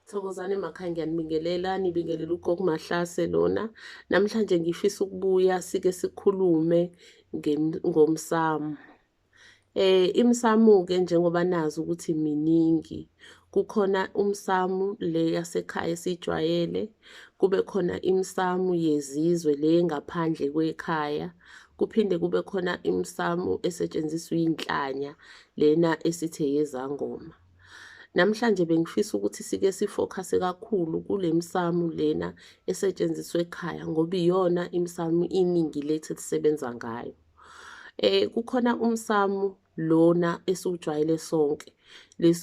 Thokozani emakhaya ngiyanibingelela, nibingelela ugogo Mahlase lona. Namhlanje ngifisa ukubuya sike sikhulume ngomsamo. Imsamu-ke njengoba nazi ukuthi miningi. Kukhona umsamu le yasekhaya esijwayele, kube khona imsamu yezizwe le ngaphandle kwekhaya, kuphinde kube khona imsamu esetshenziswa iy'nhlanya lena esithe yezangoma. Namhlanje bengifisa ukuthi sike sifokhase kakhulu kule msamu lena esetshenziswa ekhaya ngoba iyona imsamu iningi lethu elisebenza ngayo. Kukhona umsamu lona esiwujwayele sonke,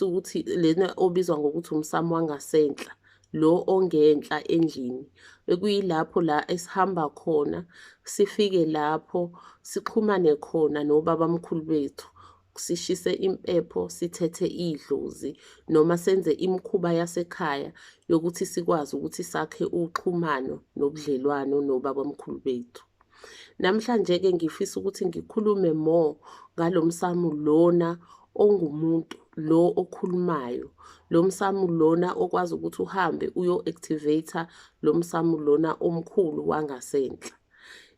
ukuthi lena obizwa ngokuthi umsamu wangasenhla, lo ongenhla endlini. Ekuyilapho la esihamba khona, sifike lapho sixhumane khona nobabamkhulu bethu. Sishise impepho, sithethe idlozi, noma senze imikhuba yasekhaya yokuthi sikwazi ukuthi sakhe uxhumano nobudlelwano nobabamkhulu bethu. Namhlanje-ke ngifisa ukuthi ngikhulume more ngalo msamu lona ongumuntu, lo okhulumayo. Lo msamu lona okwazi ukuthi uhambe uyo-activate-a lo msamu lona omkhulu wangasenhla.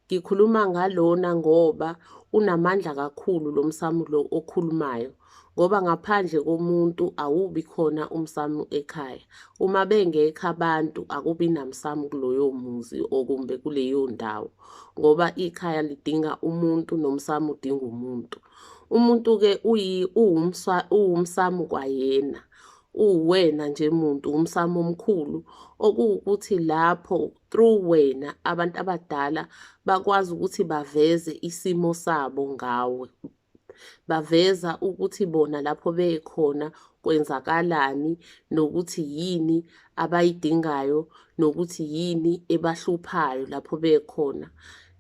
Ngikhuluma ngalona ngoba unamandla kakhulu lo msamu lo okhulumayo, ngoba ngaphandle komuntu awubi khona umsamu ekhaya. Uma bengekho abantu akubi namsamu kuloyo muzi okumbe kuleyo ndawo, ngoba ikhaya lidinga umuntu nomsamu udinga umuntu. Umuntu-ke uwumsamu kwayena, uwena nje muntu, umsamu omkhulu, okuwukuthi lapho through wena abantu abadala bakwazi ukuthi baveze isimo sabo ngawe. Baveza ukuthi bona lapho bekhona kwenzakalani, nokuthi yini abayidingayo, nokuthi yini ebahluphayo lapho bekhona,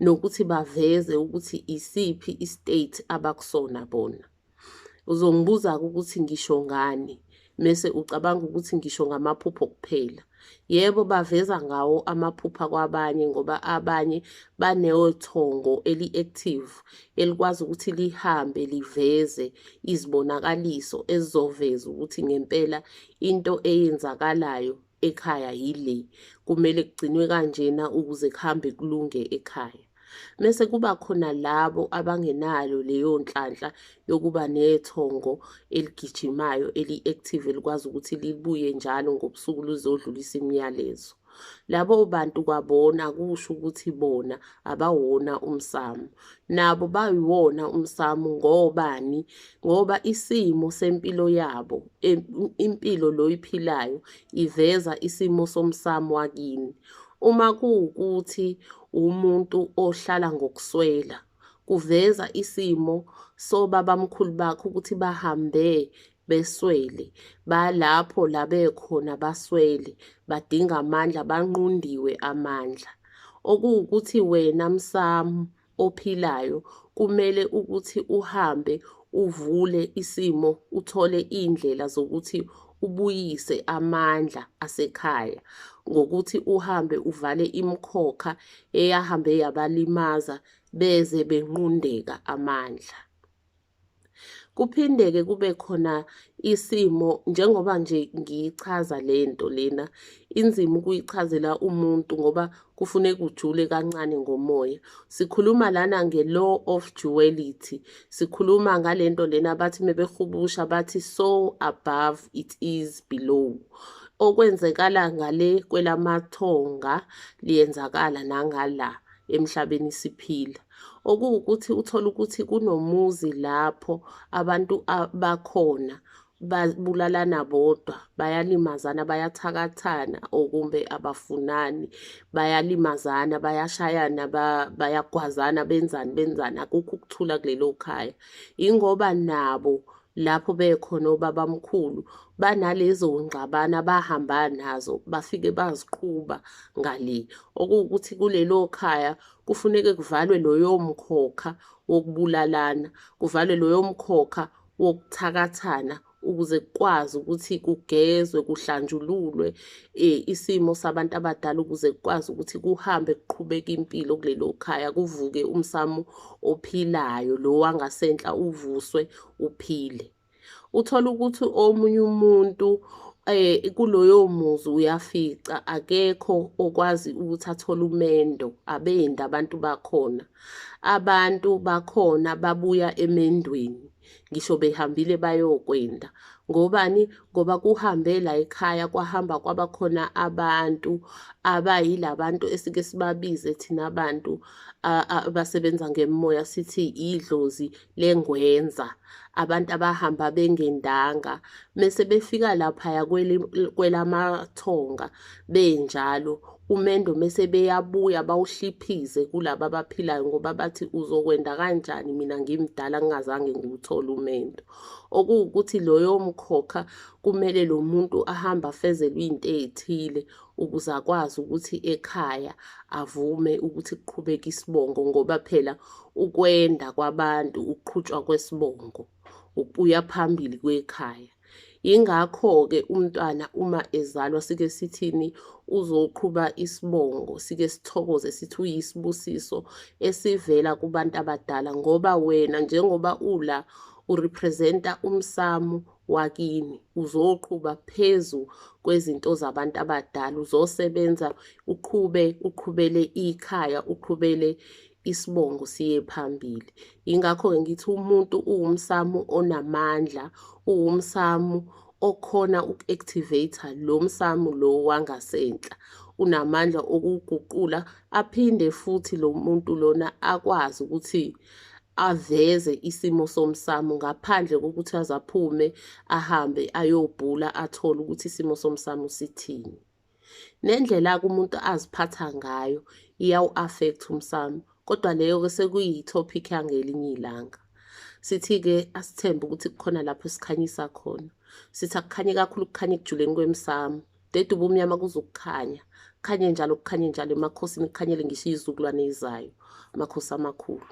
nokuthi baveze ukuthi isiphi i-state abakusona bona. Uzongibuza-ke ukuthi ngisho ngani, mese ucabanga ukuthi ngisho ngamaphupho kuphela. Yebo, baveza ngawo amaphupha kwabanye ngoba abanye banethongo eli-active elikwazi ukuthi lihambe liveze izibonakaliso ezizoveza ukuthi ngempela into eyenzakalayo ekhaya yile, kumele kugcinwe kanjena ukuze kuhambe kulunge ekhaya. Mese kuba khona labo abangenalo leyo nhlanhla yokuba nethongo eligijimayo eli-active elikwazi ukuthi libuye njalo ngobusuku luzodlulisa imiyalezo. Labo bantu kwabona kusho ukuthi bona abawona umsamu. Nabo bayiwona umsamu ngobani? Ngoba isimo sempilo yabo, impilo lo oyiphilayo iveza isimo somsamu wakini. Uma kuwukuthi umuntu ohlala ngokuswela, kuveza isimo sobabamkhulu bakho ukuthi bahambe beswele, balapho la bekhona baswele, badinga amandla, banqundiwe amandla. Okuwukuthi wena msamu ophilayo kumele ukuthi uhambe uvule isimo, uthole iy'ndlela zokuthi ubuyise amandla asekhaya, ngokuthi uhambe uvale imikhokha eyahambe yabalimaza beze benqundeka amandla. Kuphinde-ke kube khona isimo, njengoba nje ngiyichaza lento lena, inzima ukuyichazela umuntu ngoba kufuneka ujule kancane ngomoya. Sikhuluma lana nge-law of duality, sikhuluma ngalento lena bathi mebehubusha bathi so above it is below. Okwenzekala ngale kwelamathonga liyenzakala nangala emhlabeni siphila. Okuwukuthi uthola ukuthi kunomuzi lapho abantu bakhona babulalana bodwa, bayalimazana, bayathakathana, okumbe abafunani, bayalimazana, bayashayana, bayagwazana, benzani, akukho ukuthula kulelo khaya. Ingoba nabo lapho bekhona obabamkhulu banalezo ngxabana bahamba nazo, bafike baziqhuba ngale. Okuwukuthi kulelo khaya kufuneke kuvalwe loyo mkhokha wokubulalana, kuvalwe loyo mkhokha wokuthakathana, ukuze kukwazi ukuthi kugezwe, kuhlanjululwe isimo sabantu abadala, ukuze kukwazi ukuthi kuhambe kuqhubeka impilo kulelo khaya, kuvuke umsamu ophilayo, lo wangasenhla uvuswe uphile. Uthola ukuthi omunye umuntu kuloyo muzi uyafica akekho okwazi ukuthi athole umendo, abendi abantu bakhona. Abantu bakhona babuya emendweni, ngisho behambile bayokwenda. Ngobani? Ngoba kuhambe la ekhaya kwahamba kwabakhona abantu abayilabantu esike sibabize thina abantu abasebenza ngemoya sithi idlozi lengwenza. Abantu abahamba bengendanga, mese befika laphaya kwelamathonga benjalo umendo mese beyabuya bawuhliphize kulaba abaphilayo ngoba bathi uzokwenda kanjani mina ngimdala ngingazange ngiwuthole umendo. Okuwukuthi loyo mkhokha kumele lo muntu ahambe afezelwe into ey'thile ukuze akwazi ukuthi ekhaya avume ukuthi kuqhubeke isibongo, ngoba phela ukwenda kwabantu, ukuqhutshwa kwesibongo ukuya phambili kwekhaya. Yingakho-ke umntwana uma ezalwa sike sithini uzoqhuba isibongo, sike sithokoze sithi uyisibusiso esivela kubantu abadala, ngoba wena njengoba ula urepresenta umsamo wakini, uzoqhuba phezu kwezinto zabantu abadala, uzosebenza uqhubele ikhaya, uqhubele isibongo siye phambili. Yingakho-ke ngithi umuntu uwumsamo onamandla, uwumsamo okhona uku-activate-a lo msamo lo wangasenhla, unamandla okuguqula aphinde futhi lo muntu lona akwazi ukuthi aveze isimo somsamo ngaphandle kokuthi aze aphume ahambe ayobhula athole ukuthi isimo somsamo sithini. Nendlela-ke umuntu aziphatha ngayo iyawu-affect umsamo, kodwa leyo-ke sekuyi-topic yangelinye ilanga. Sithi-ke asithembe ukuthi kukhona lapho esikhanyisa khona. Sithi akukhanye kakhulu, kukhanye ekujuleni kwemsamo, dede ubumnyama kuzokukhanya, kukhanye njalo emakhosini, kukhanyele ngisho izizukulwane ezizayo. Amakhosi amakhulu.